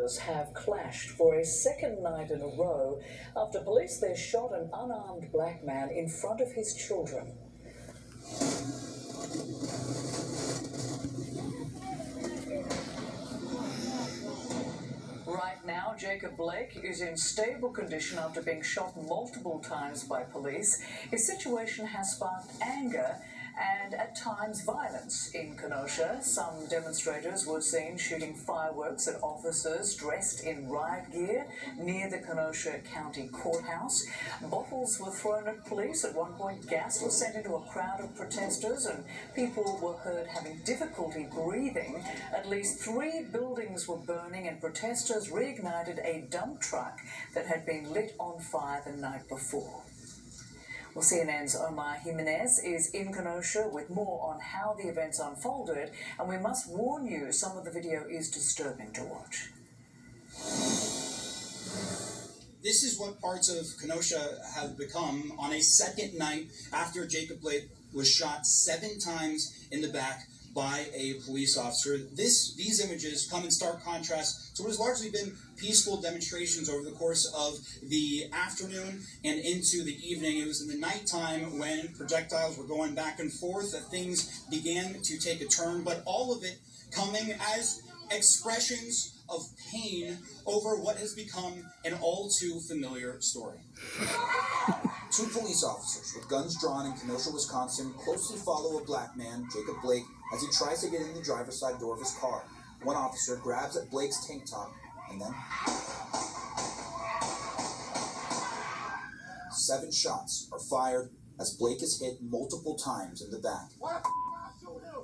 Officers have clashed for a second night in a row after police there shot an unarmed black man in front of his children. Right now, Jacob Blake is in stable condition after being shot multiple times by police. His situation has sparked anger and at times violence in Kenosha. Some demonstrators were seen shooting fireworks at officers dressed in riot gear near the Kenosha County Courthouse. Bottles were thrown at police. At one point, gas was sent into a crowd of protesters and people were heard having difficulty breathing. At least 3 buildings were burning and protesters reignited a dump truck that had been lit on fire the night before. Well, CNN's Omar Jimenez is in Kenosha with more on how the events unfolded, and we must warn you, some of the video is disturbing to watch. This is what parts of Kenosha have become on a second night after Jacob Blake was shot 7 times in the back by a police officer. These images come in stark contrast to what has largely been peaceful demonstrations over the course of the afternoon and into the evening. It was in the nighttime when projectiles were going back and forth that things began to take a turn, but all of it coming as expressions of pain over what has become an all too familiar story. 2 police officers with guns drawn in Kenosha, Wisconsin, closely follow a black man, Jacob Blake, as he tries to get in the driver's side door of his car. One officer grabs at Blake's tank top, and then 7 shots are fired as Blake is hit multiple times in the back.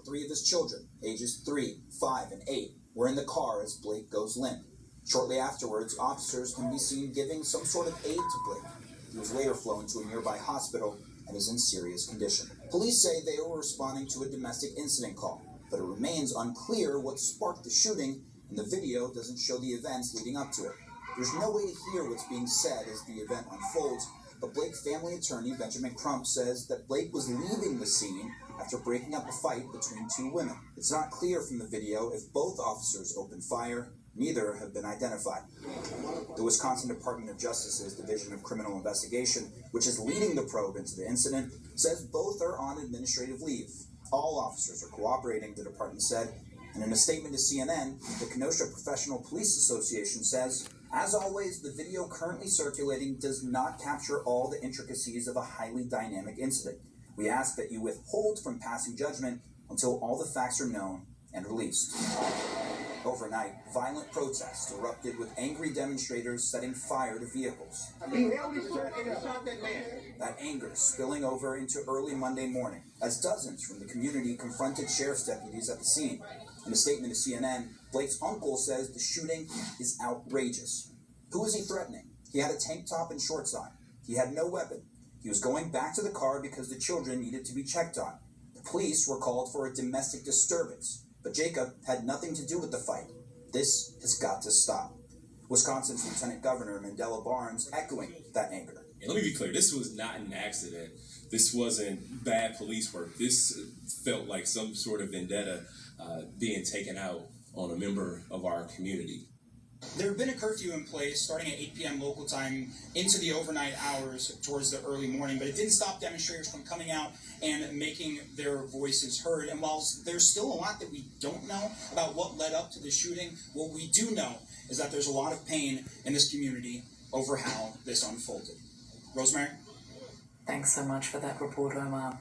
3 of his children, ages 3, 5, and 8, were in the car as Blake goes limp. Shortly afterwards, officers can be seen giving some sort of aid to Blake. He was later flown to a nearby hospital and is in serious condition. Police say they were responding to a domestic incident call, but it remains unclear what sparked the shooting, and the video doesn't show the events leading up to it. There's no way to hear what's being said as the event unfolds, but Blake's family attorney, Benjamin Crump, says that Blake was leaving the scene after breaking up a fight between 2 women. It's not clear from the video if both officers opened fire. Neither have been identified. The Wisconsin Department of Justice's Division of Criminal Investigation, which is leading the probe into the incident, says both are on administrative leave. All officers are cooperating, the department said. And in a statement to CNN, the Kenosha Professional Police Association says, as always, the video currently circulating does not capture all the intricacies of a highly dynamic incident. We ask that you withhold from passing judgment until all the facts are known and released. Overnight, violent protests erupted with angry demonstrators setting fire to vehicles. That anger spilling over into early Monday morning as dozens from the community confronted sheriff's deputies at the scene. In a statement to CNN, Blake's uncle says the shooting is outrageous. Who is he threatening? He had a tank top and shorts on. He had no weapon. He was going back to the car because the children needed to be checked on. The police were called for a domestic disturbance. But Jacob had nothing to do with the fight. This has got to stop. Wisconsin's Lieutenant Governor Mandela Barnes echoing that anger. And let me be clear, this was not an accident. This wasn't bad police work. This felt like some sort of vendetta being taken out on a member of our community. There had been a curfew in place starting at 8 p.m. local time into the overnight hours towards the early morning, but it didn't stop demonstrators from coming out and making their voices heard. And while there's still a lot that we don't know about what led up to the shooting, what we do know is that there's a lot of pain in this community over how this unfolded. Rosemary? Thanks so much for that report, Omar.